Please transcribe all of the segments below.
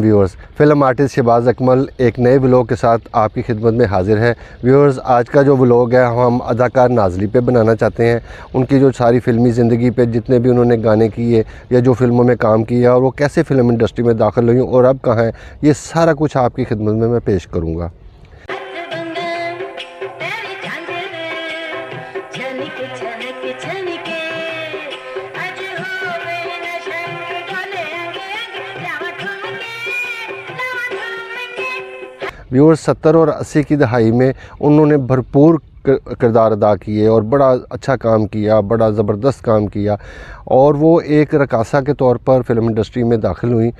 Viewers, film artist Shahbaz Akmal एक नए vlog के साथ आपकी खिदमत में हाजिर है। व्यूअर्स, आज का जो व्लॉग है हम अदाकार नाज़ली पे बनाना चाहते हैं। उनकी जो सारी फ़िल्मी ज़िंदगी पे जितने भी उन्होंने गाने किए या जो फ़िल्मों में काम किया और वो कैसे फ़िल्म इंडस्ट्री में दाखिल हुई और अब कहाँ हैं, ये सारा कुछ आपकी खिदमत में मैं पेश करूँगा। व्यूअर्स, 70 और 80 की दहाई में उन्होंने भरपूर किरदार अदा किए और बड़ा अच्छा काम किया, बड़ा ज़बरदस्त काम किया और वो एक रकासा के तौर पर फ़िल्म इंडस्ट्री में दाखिल हुई।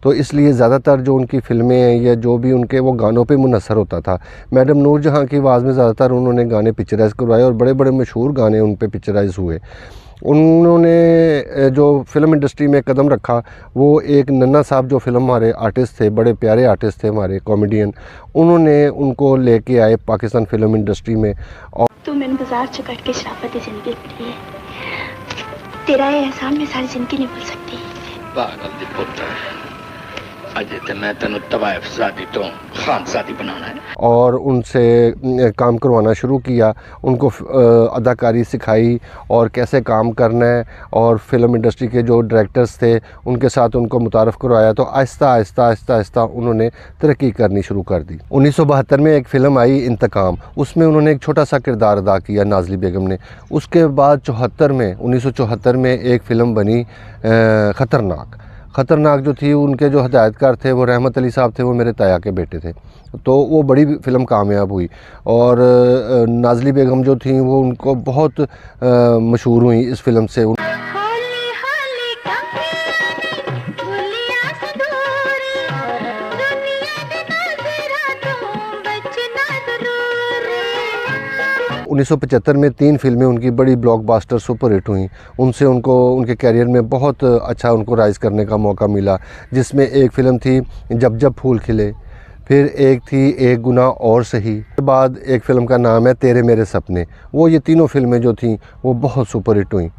तो इसलिए ज़्यादातर जो उनकी फ़िल्में हैं या जो भी उनके वो गानों पे मुनहसर होता था। मैडम नूरजहां की आवाज़ में ज़्यादातर उन्होंने गाने पिक्चराइज़ करवाए और बड़े बड़े मशहूर गाने उन पे पिक्चराइज़ हुए। उन्होंने जो फ़िल्म इंडस्ट्री में कदम रखा वो एक नन्ना साहब जो फ़िल्म हमारे आर्टिस्ट थे, बड़े प्यारे आर्टिस्ट थे हमारे कॉमेडियन, उन्होंने उनको लेके आए पाकिस्तान फ़िल्म इंडस्ट्री में। और तू मैंने बाजार च कट के शराफत ज़िंदगी कटी है, तेरा ये एहसान मैं सारी ज़िंदगी नहीं भूल सकती। पागल दी पुत्र अजय ते मैं तेन तवायफ ज़ादी तो खान ज़ादी बनाना है। और उनसे काम करवाना शुरू किया, उनको अदाकारी सिखाई और कैसे काम करना है और फ़िल्म इंडस्ट्री के जो डायरेक्टर्स थे उनके साथ उनको मुतारफ़ करवाया। तो आहिस्ता आहिस्ता आहिस्ता आहिस्ता उन्होंने तरक्की करनी शुरू कर दी। 1972 में एक फ़िल्म आई इंतकाम, उसमें उन्होंने एक छोटा सा किरदार अदा किया नाज़ली बेगम ने। उसके बाद 1974 में एक फ़िल्म बनी ख़तरनाक जो थी, उनके जो हिदायतकार थे वो रहमत अली साहब थे, वो मेरे ताया के बेटे थे। तो वो बड़ी फ़िल्म कामयाब हुई और नाज़ली बेगम जो थी वो उनको बहुत मशहूर हुई इस फ़िल्म से। उन्नीस 1975 में 3 फ़िल्में उनकी बड़ी ब्लॉकबस्टर सुपर हिट हुई। उनसे उनको उनके कैरियर में बहुत अच्छा उनको राइज़ करने का मौका मिला, जिसमें एक फ़िल्म थी जब जब फूल खिले, फिर एक थी एक गुनाह और सही, उसके बाद एक फ़िल्म का नाम है तेरे मेरे सपने। वो ये तीनों फ़िल्में जो थीं वो बहुत सुपर हिट हुई।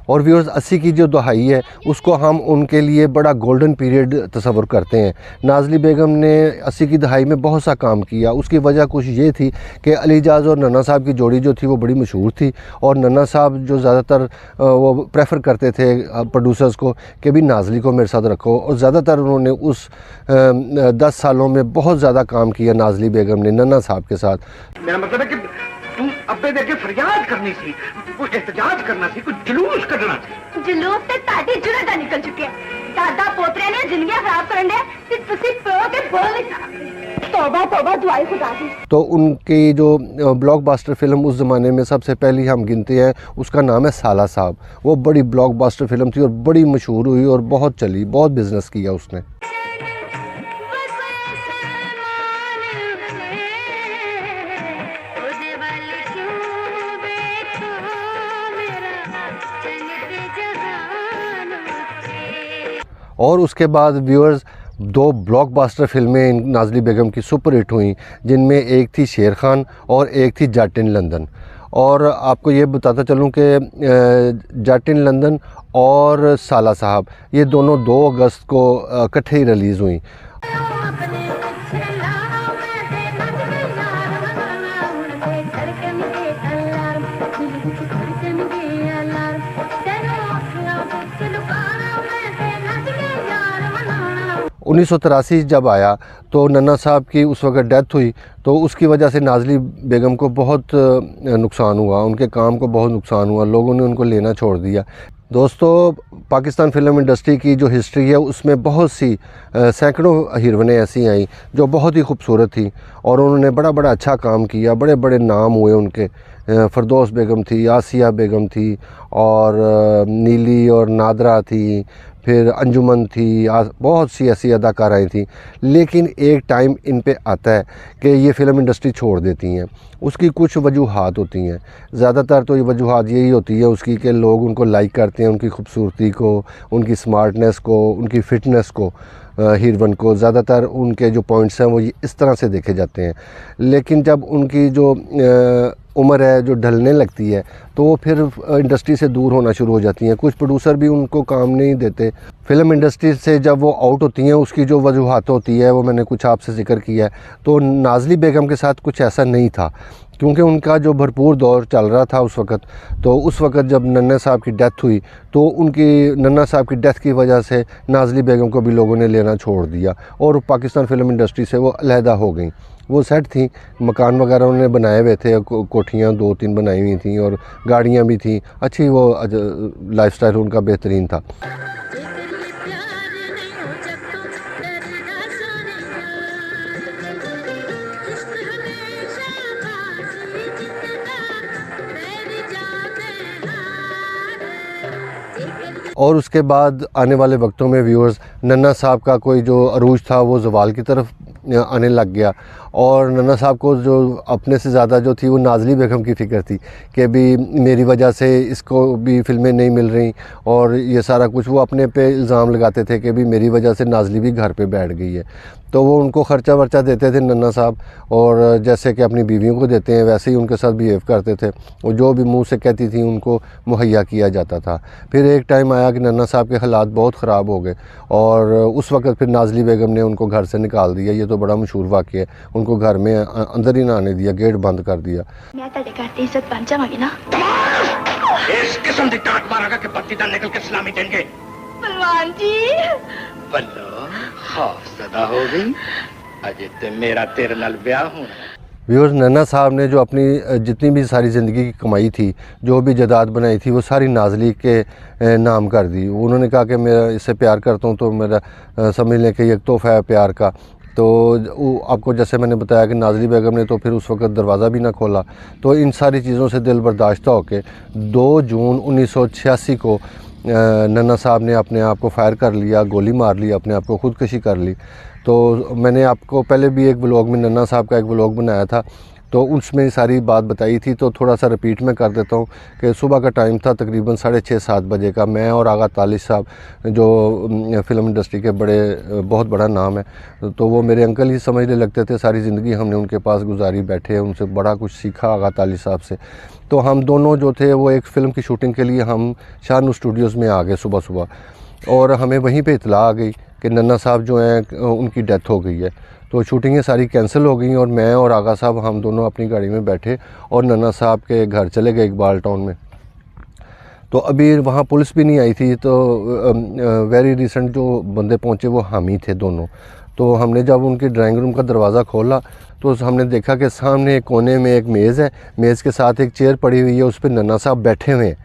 और व्यूअर्स, 80 की जो दहाई है उसको हम उनके लिए बड़ा गोल्डन पीरियड तस्वर करते हैं। नाज़ली बेगम ने 80 की दहाई में बहुत सा काम किया। उसकी वजह कुछ ये थी कि अली जाज़ और नन्ना साहब की जोड़ी जो थी वो बड़ी मशहूर थी और नन्ना साहब जो ज़्यादातर वो प्रेफर करते थे प्रोड्यूसर्स को कि भी नाज़ली को मेरे साथ रखो, और ज़्यादातर उन्होंने उस 10 सालों में बहुत ज़्यादा काम किया नाज़ली बेगम ने नन्ना साहब के साथ। मेरा मतलब है कि तुम अब्बे देके फरियाद करनी सी, कोई एहतजाज करना सी, कोई जुलूस करना सी। जुलूस ते ताड़ी जुड़ा निकल चुके हैं। दादा पोतरे ने जिंदगी खराब करन दे ते तुसी प्यो के बोल नहीं सकते। तौबा तौबा दुआई खुदा दी। तो उनकी जो ब्लॉकबस्टर फ़िल्म उस ज़माने में सबसे पहली हम गिनते हैं, उसका नाम है साला साहब। वो बड़ी ब्लॉकबस्टर फ़िल्म थी और बड़ी मशहूर हुई और बहुत चली, बहुत बिज़नेस किया उसने। और उसके बाद व्यूअर्स 2 ब्लॉकबस्टर फ़िल्में नाज़ली बेगम की सुपर हिट हुई, जिनमें एक थी शेर खान और एक थी जट इन लंदन। और आपको ये बताता चलूँ कि जट इन लंदन और साला साहब ये दोनों 2 अगस्त को इकट्ठे ही रिलीज़ हुई। उन्नीस 1983 जब आया तो नन्ना साहब की उस वक़्त डेथ हुई, तो उसकी वजह से नाज़ली बेगम को बहुत नुकसान हुआ, उनके काम को बहुत नुकसान हुआ, लोगों ने उनको लेना छोड़ दिया। दोस्तों, पाकिस्तान फ़िल्म इंडस्ट्री की जो हिस्ट्री है उसमें बहुत सी सैकड़ों हीरोइनें ऐसी आई जो बहुत ही खूबसूरत थी और उन्होंने बड़ा बड़ा अच्छा काम किया, बड़े बड़े नाम हुए उनके। फ़रदौस बेगम थी, आसिया बेगम थी और नीली और नादरा थी, फिर अंजुमन थी, बहुत सी ऐसी अदाकाराएँ थीं। लेकिन एक टाइम इन पे आता है कि ये फ़िल्म इंडस्ट्री छोड़ देती हैं। उसकी कुछ वजूहात होती हैं, ज़्यादातर तो ये वजूहात यही होती है उसकी कि लोग उनको लाइक करते हैं, उनकी खूबसूरती को, उनकी स्मार्टनेस को, उनकी फ़िटनेस को, हीरोइन को। ज़्यादातर उनके जो पॉइंट्स हैं वो ये इस तरह से देखे जाते हैं। लेकिन जब उनकी जो उम्र है जो ढलने लगती है तो वो फिर इंडस्ट्री से दूर होना शुरू हो जाती हैं। कुछ प्रोड्यूसर भी उनको काम नहीं देते। फ़िल्म इंडस्ट्री से जब वो आउट होती हैं उसकी जो वजूहात होती है वो मैंने कुछ आपसे ज़िक्र किया है। तो नाज़ली बेगम के साथ कुछ ऐसा नहीं था, क्योंकि उनका जो भरपूर दौर चल रहा था उस वक़्त। तो उस वक़्त जब नन्ना साहब की डेथ हुई तो उनकी नन्ना साहब की डेथ की वजह से नाज़ली बेगम को भी लोगों ने लेना छोड़ दिया और पाकिस्तान फ़िल्म इंडस्ट्री से वो अलहदा हो गई। वो सेट थी, मकान वगैरह उन्होंने बनाए हुए थे, कोठियाँ 2-3 बनाई हुई थी और गाड़ियाँ भी थी अच्छी। वो लाइफस्टाइल उनका बेहतरीन था। और उसके बाद आने वाले वक्तों में व्यूअर्स नन्ना साहब का कोई जो अरूज था वो ज़वाल की तरफ आने लग गया और नन्ना साहब को जो अपने से ज़्यादा जो थी वो नाज़ली बेगम की फ़िक्र थी कि भी मेरी वजह से इसको भी फ़िल्में नहीं मिल रही और ये सारा कुछ वो अपने पे इल्ज़ाम लगाते थे कि भी मेरी वजह से नाज़ली भी घर पे बैठ गई है। तो वो उनको ख़र्चा वर्चा देते थे नन्ना साहब, और जैसे कि अपनी बीवियों को देते हैं वैसे ही उनके साथ बिहेव करते थे और जो भी मुंह से कहती थी उनको मुहैया किया जाता था। फिर एक टाइम आया कि नन्ना साहब के हालात बहुत ख़राब हो गए और उस वक़्त फिर नाज़ली बेगम ने उनको घर से निकाल दिया। ये तो बड़ा मशहूर वाक़या है। उनको घर में अंदर ही ना आने दिया, गेट बंद कर दिया। मैं तेरे घर दी इज्जत बन जावांगी ना। इस किस्म दी टाट मारागा कि पत्ती दा निकल के सलामी देंगे। पहलवान जी बल्लो खौफजदा हो गई, अजे ते मेरा तेरे नाल ब्याह होना। व्यूअर्स, नन्ना साहब ने जो अपनी जितनी भी सारी ज़िंदगी की कमाई थी, जो भी जायदाद बनाई थी, वो सारी नाज़ली के नाम कर दी। उन्होंने कहा कि मैं इससे प्यार करता हूँ तो मेरा समझ लें कि एक तोहफ़ा है प्यार का। तो आपको जैसे मैंने बताया कि नाज़ली बेगम ने तो फिर उस वक़्त दरवाज़ा भी ना खोला। तो इन सारी चीज़ों से दिल बर्दाश्त होकर 2 जून 1986 को नन्ना साहब ने अपने आप को फायर कर लिया, गोली मार ली, अपने आप को ख़ुदकुशी कर ली। तो मैंने आपको पहले भी एक व्लॉग में नन्ना साहब का एक व्लॉग बनाया था, तो उसमें सारी बात बताई थी। तो थोड़ा सा रिपीट में कर देता हूँ कि सुबह का टाइम था तकरीबन 6:30-7 बजे का। मैं और आगा तालिब साहब जो फ़िल्म इंडस्ट्री के बहुत बड़ा नाम है, तो वो मेरे अंकल ही समझने लगते थे। सारी ज़िंदगी हमने उनके पास गुजारी, बैठे उनसे बड़ा कुछ सीखा आगा तालिब साहब से। तो हम दोनों जो थे वो एक फ़िल्म की शूटिंग के लिए हम शाहनूर स्टूडियोज़ में आ गए सुबह और हमें वहीं पे इत्तला आ गई कि नन्ना साहब जो हैं उनकी डेथ हो गई है। तो शूटिंगें सारी कैंसिल हो गई और मैं और आगा साहब हम दोनों अपनी गाड़ी में बैठे और नन्ना साहब के घर चले गए इकबाल टाउन में। तो अभी वहाँ पुलिस भी नहीं आई थी। तो वेरी रिसेंट जो बंदे पहुँचे वो हम ही थे दोनों। तो हमने जब उनके ड्राइंग रूम का दरवाज़ा खोला तो हमने देखा कि सामने एक कोने में एक मेज़ है, मेज़ के साथ एक चेयर पड़ी हुई है, उस पर नन्ना साहब बैठे हुए हैं।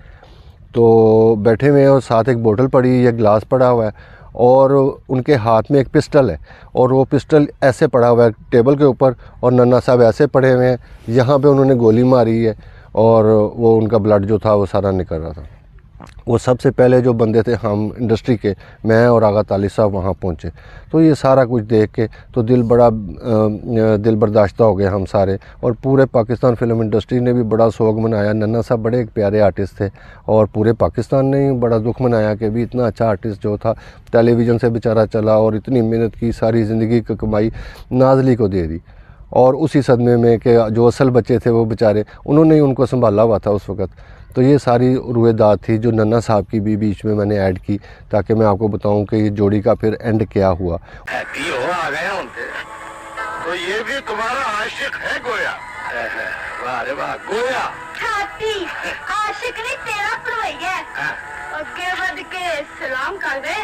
तो बैठे हुए हैं और साथ एक बोतल पड़ी हुई है, गिलास पड़ा हुआ है और उनके हाथ में एक पिस्टल है और वो पिस्टल ऐसे पड़ा हुआ है टेबल के ऊपर और नन्ना साहब ऐसे पड़े हुए हैं। यहाँ पे उन्होंने गोली मारी है और वो उनका ब्लड जो था वो सारा निकल रहा था। वो सबसे पहले जो बंदे थे हम इंडस्ट्री के, मैं और आगा तालिब साहब वहाँ पहुँचे। तो ये सारा कुछ देख के तो दिल बर्दाश्त हो गए हम सारे, और पूरे पाकिस्तान फ़िल्म इंडस्ट्री ने भी बड़ा सोग मनाया। नन्ना साहब बड़े एक प्यारे आर्टिस्ट थे और पूरे पाकिस्तान ने ही बड़ा दुख मनाया कि भी इतना अच्छा आर्टिस्ट जो था टेलीविज़न से बेचारा चला और इतनी मेहनत की, सारी ज़िंदगी की कमाई नाज़ली को दे दी। और उसी सदमे में कि जो असल बच्चे थे वो बेचारे उन्होंने ही उनको संभाला हुआ था उस वक़्त। तो ये सारी रुएदाद थी जो नन्ना साहब की भी बीच में मैंने ऐड की ताकि मैं आपको बताऊं कि ये जोड़ी का फिर एंड क्या हुआ। आ गया उनके तो ये भी तुम्हारा आशिक है गोया? वाह रे वाह, गोया छाती आशिक नहीं तेरा भरवैया। आगे बढ़ के सलाम कर दे।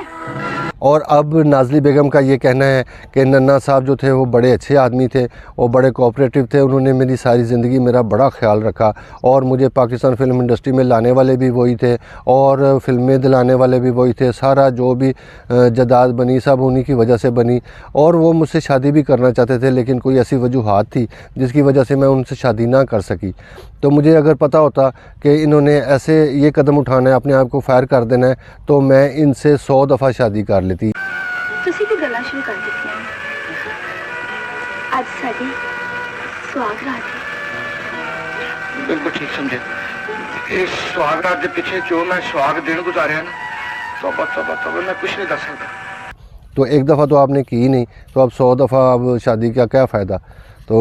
और अब नाज़ली बेगम का ये कहना है कि नन्ना साहब जो थे वो बड़े अच्छे आदमी थे और बड़े कोऑपरेटिव थे, उन्होंने मेरी सारी ज़िंदगी मेरा बड़ा ख्याल रखा और मुझे पाकिस्तान फ़िल्म इंडस्ट्री में लाने वाले भी वही थे और फिल्में दिलाने वाले भी वही थे। सारा जो भी जदाद बनी सब उन्हीं की वजह से बनी और वो मुझसे शादी भी करना चाहते थे, लेकिन कोई ऐसी वजूहात थी जिसकी वजह से मैं उनसे शादी ना कर सकी। तो मुझे अगर पता होता कि इन्होंने ऐसे ये कदम उठाना है, अपने आप को फायर कर देना है, तो मैं इनसे 100 दफ़ा शादी कर लेती। ਤੁਸੀਂ ਵੀ ਗੱਲਾਂ ਸ਼ੁਰੂ ਕਰ ਦਿੱਤੀਆਂ ਅੱਜ ਸਾਡੀ ਸੁਹਾਗ ਰਾਤ ਹੈ। बिल्कुल ठीक समझे। इस सुहाग रात के पीछे जो मैं सुहाग दिन गुजारिया ना, तौबा तौबा तौबा, मैं कुछ नहीं कर सकता। तो एक दफ़ा तो आपने की ही नहीं, तो अब 100 दफ़ा अब शादी का क्या फ़ायदा। तो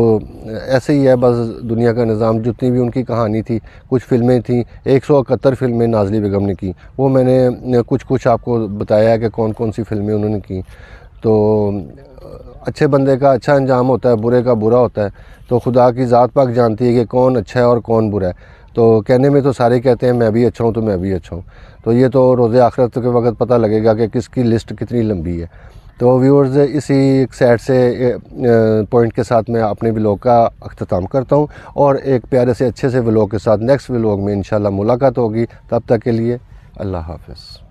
ऐसे ही है बस दुनिया का निज़ाम। जितनी भी उनकी कहानी थी, कुछ फ़िल्में थी, 171 फ़िल्में नाज़ली बेगम ने की, वो मैंने कुछ आपको बताया है कि कौन कौन सी फ़िल्में उन्होंने की। तो अच्छे बंदे का अच्छा अंजाम होता है, बुरे का बुरा होता है। तो खुदा की ज़ात पाक जानती है कि कौन अच्छा है और कौन बुरा है। तो कहने में तो सारे कहते हैं मैं भी अच्छा हूँ तो मैं भी अच्छा हूँ, तो ये तो रोज़े आखिरत के वक्त पता लगेगा कि किसकी लिस्ट कितनी लंबी है। तो व्यूअर्स, इसी एक सैड से पॉइंट के साथ मैं अपने व्लॉग का अख्ताम करता हूँ और एक प्यारे से अच्छे से व्लॉग के साथ नेक्स्ट व्लॉग में इंशाल्लाह मुलाकात होगी। तब तक के लिए अल्लाह हाफ़िज़।